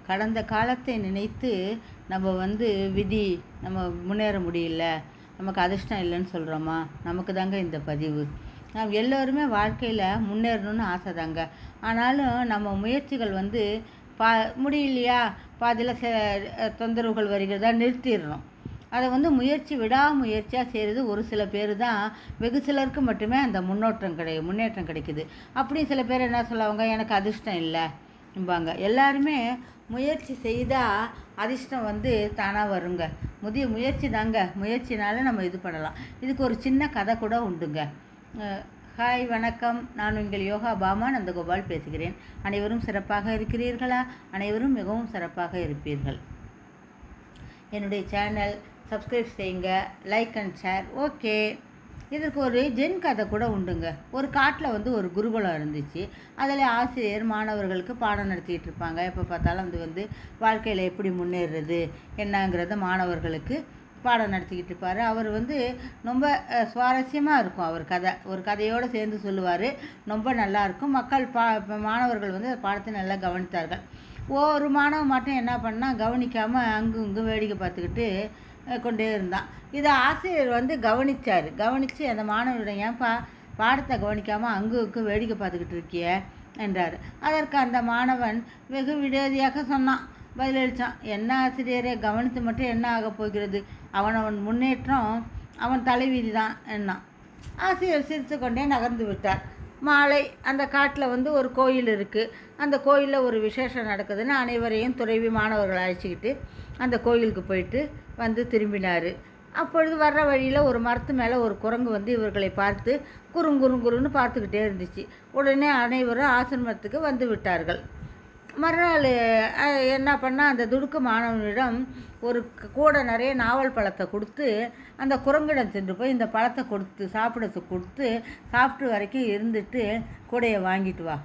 கடந்த காலத்தை நினைத்து நம்ம விதி நம்ம முன்னேற முடியல, நமக்கு அதிர்ஷ்டம் இல்லைன்னு சொல்கிறோமா? நமக்கு தாங்க இந்த பதிவு. நாம் எல்லோருமே வாழ்க்கையில் முன்னேறணும்னு ஆசை தாங்க. ஆனாலும் நம்ம முயற்சிகள் முடியலையா, பாதியில் தொந்தரவுகள் வருகிறதா நிறுத்திடணும். அதை விடாமுயற்சியாக செய்கிறது ஒரு சில பேர் தான். வெகு சிலருக்கு மட்டுமே அந்த முன்னேற்றம் கிடைக்குது. அப்படி சில பேர் என்ன சொல்லுவாங்க, எனக்கு அதிர்ஷ்டம் இல்லை என்பாங்க. எல்லாருமே முயற்சி செய்தால் அதிர்ஷ்டம் தானாக வருங்க. முயற்சி தாங்க. முயற்சினால நம்ம இது பண்ணலாம். இதுக்கு ஒரு சின்ன கதை கூட உண்டுங்க. ஹாய், வணக்கம். நான் உங்கள் யோகா பாமா நந்தகோபால் பேசுகிறேன். அனைவரும் சிறப்பாக இருக்கிறீர்களா? அனைவரும் மிகவும் சிறப்பாக இருப்பீர்கள். என்னுடைய சேனல் சப்ஸ்கிரைப் செய்யுங்க, லைக் அண்ட் ஷேர். ஓகே, இதற்கு ஒரு ஜென் கதை கூட உண்டுங்க. ஒரு காட்டில் ஒரு குருகுலம் இருந்துச்சு. அதில் ஆசிரியர் மாணவர்களுக்கு பாடம் நடத்திக்கிட்டு இருப்பாங்க. எப்போ பார்த்தாலும் வாழ்க்கையில் எப்படி முன்னேறுறது என்னங்கிறத மாணவர்களுக்கு பாடம் நடத்திக்கிட்டு இருப்பார். அவர் ரொம்ப சுவாரஸ்யமாக இருக்கும். அவர் ஒரு கதையோடு சேர்ந்து சொல்லுவார். ரொம்ப நல்லாயிருக்கும். மாணவர்கள் பாடத்தை நல்லா கவனித்தார்கள். ஒரு மாணவன் மட்டும் என்ன பண்ணால், கவனிக்காமல் அங்கும் இங்கும் வேடிக்கை பார்த்துக்கிட்டு கொண்டே இருந்தான். இதை ஆசிரியர் கவனித்து அந்த மாணவரிடம், ஏன்ப்பா பாடத்தை கவனிக்காமல் அங்கும் வேடிக்கை பார்த்துக்கிட்டு இருக்கிய என்றார். அதற்கு அந்த மாணவன் வெகு விரோதியாக சொன்னான், பதிலளித்தான். என்ன ஆசிரியரே, கவனித்து மட்டும் என்ன ஆக போகிறது? அவன் முன்னேற்றம் அவன் தலைவிதி தான் என்னான். ஆசிரியர் சிரித்து கொண்டே நகர்ந்து விட்டார். மாலை அந்த காட்டில் ஒரு கோயில் இருக்குது. அந்த கோயிலில் ஒரு விசேஷம் நடக்குதுன்னு அனைவரையும் துறவி மாணவர்கள் அழைச்சிக்கிட்டு அந்த கோயிலுக்கு போயிட்டு திரும்பினார். அப்பொழுது வர்ற வழியில் ஒரு மரத்து மேலே ஒரு குரங்கு இவர்களை பார்த்து குறுன்னு பார்த்துக்கிட்டே இருந்துச்சு. உடனே அனைவரும் ஆசிரமத்துக்கு வந்து விட்டார்கள். மறுநாள் என்ன பண்ணால், அந்த துடுக்கு மாணவனிடம் ஒரு கூடை நிறைய நாவல் பழத்தை கொடுத்து அந்த குரங்கிடம் சென்று போய் இந்த பழத்தை சாப்பிட்டு வரைக்கும் இருந்துட்டு கூடையை வாங்கிட்டு வா,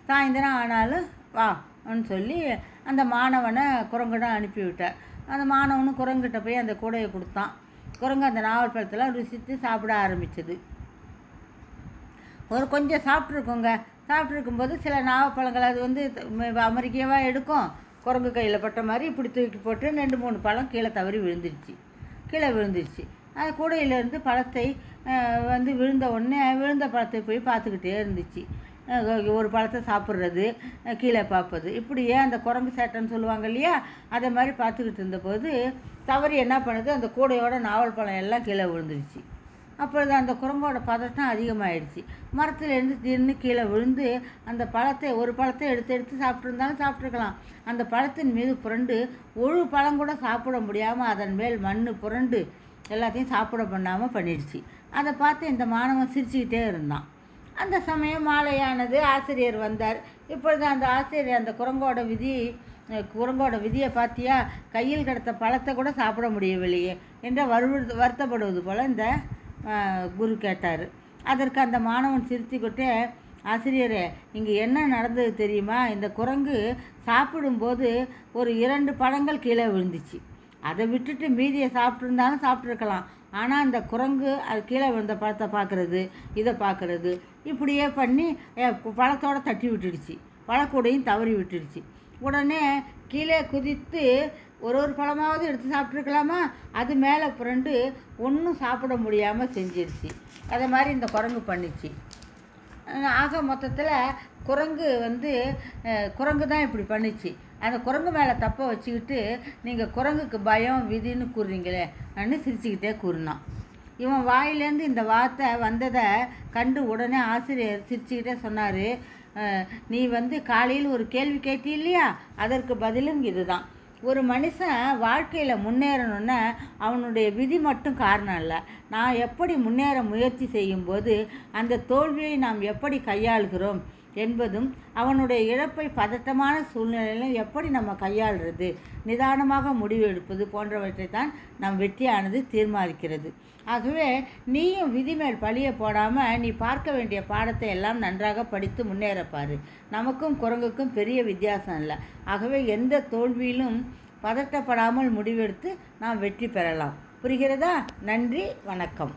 சாயந்தரம் ஆனாலும் வான்னு சொல்லி அந்த மாணவனை குரங்கிடம் அனுப்பிவிட்டார். அந்த மாணவனும் குரங்கிட்ட போய் அந்த கூடையை கொடுத்தான். குரங்கு அந்த நாவல் பழத்தெல்லாம் ருசித்து சாப்பிட ஆரம்பித்தது. கொஞ்சம் சாப்பிட்ருக்கும்போது சில நாவப்பழங்கள் அது அமெரிக்காவாக எடுக்கும். குரங்கு கையில் பட்ட மாதிரி இப்படி தூக்கி போட்டு 2-3 பழம் கீழே தவறி விழுந்துருச்சு. அது கூடையிலேருந்து பழத்தை விழுந்த உடனே விழுந்த பழத்தை போய் பார்த்துக்கிட்டே இருந்துச்சு. ஒரு பழத்தை சாப்பிட்றது, கீழே பார்ப்பது, இப்படியே அந்த குரங்கு சேட்டைன்னு சொல்லுவாங்க இல்லையா, அதை மாதிரி பார்த்துக்கிட்டு இருந்தபோது தவறி என்ன பண்ணுது, அந்த கூடையோட நாவல் பழம் எல்லாம் கீழே விழுந்துருச்சு. அப்பொழுது அந்த குரங்கோட பதட்டம் அதிகமாகிடுச்சு. மரத்துலேருந்து திடீர்னு கீழே விழுந்து அந்த ஒரு பழத்தை எடுத்து சாப்பிட்ருந்தாலும் சாப்பிட்ருக்கலாம். அந்த பழத்தின் மீது புரண்டு ஒரு பழம் கூட சாப்பிட முடியாமல் அதன் மேல் மண் புரண்டு எல்லாத்தையும் சாப்பிட பண்ணாமல் பண்ணிடுச்சு. அதை பார்த்து இந்த மாணவன் சிரிச்சுக்கிட்டே இருந்தான். அந்த சமயம் மாலையானது. ஆசிரியர் வந்தார். இப்பொழுது அந்த ஆசிரியர் அந்த குரங்கோட விதியை பார்த்தியா, கையில் கிடத்த பழத்தை கூட சாப்பிட முடியவில்லையே என்று வருத்தப்படுவது போல் இந்த குரு கேட்டார். அதற்கு அந்த மாணவன் சிரித்துக்கிட்டே, ஆசிரியரே, இங்கே என்ன நடந்தது தெரியுமா? இந்த குரங்கு சாப்பிடும்போது ஒரு 2 பழங்கள் கீழே விழுந்துச்சு. அதை விட்டுட்டு மீதியை சாப்பிட்ருந்தாலும் சாப்பிட்ருக்கலாம். ஆனால் அந்த குரங்கு அது கீழே விழுந்த பழத்தை பார்க்குறது, இதை பார்க்குறது, இப்படியே பண்ணி பழத்தோடு தட்டி விட்டுடுச்சு. பழக்கூடையும் தவறி விட்டுடுச்சு. உடனே கீழே குதித்து ஒரு பழமாவது எடுத்து சாப்பிட்ருக்கலாமா, அது மேலே புரண்டு ஒன்றும் சாப்பிட முடியாமல் செஞ்சிடுச்சு. அதை மாதிரி இந்த குரங்கு பண்ணிச்சு. ஆக மொத்தத்தில் குரங்கு தான் இப்படி பண்ணிச்சு. அந்த குரங்கு மேலே தப்பை வச்சுக்கிட்டு நீங்கள் குரங்குக்கு பயம் விதின்னு கூறுறீங்களே அப்படின்னு சிரிச்சுக்கிட்டே கூறினான். இவன் வாயிலேருந்து இந்த வார்த்தை வந்ததை கண்டு உடனே ஆசிரியர் சிரிச்சுக்கிட்டே சொன்னார், நீ காலையில் ஒரு கேள்வி கேட்டி இல்லையா, அதற்கு பதிலும் இதுதான். ஒரு மனுஷன் வாழ்க்கையில் முன்னேறணுன்னா அவனுடைய விதி மட்டும் காரணம் இல்லை. நான் எப்படி முன்னேற முயற்சி செய்யும்போது அந்த தோல்வியை நாம் எப்படி கையாளுகிறோம் என்பதும், அவனுடைய இழப்பை பதட்டமான சூழ்நிலையிலும் எப்படி நம்ம கையாளுறது, நிதானமாக முடிவு எடுப்பது போன்றவற்றை தான் நம் வெற்றியானது தீர்மானிக்கிறது. ஆகவே நீயும் விதி மேல் பழிய போடாமல் நீ பார்க்க வேண்டிய பாடத்தை எல்லாம் நன்றாக படித்து முன்னேறப்பாரு. நமக்கும் குரங்குக்கும் பெரிய வித்தியாசம் இல்லை. ஆகவே எந்த தோல்வியிலும் பதட்டப்படாமல் முடிவெடுத்து நாம் வெற்றி பெறலாம். புரிகிறதா? நன்றி, வணக்கம்.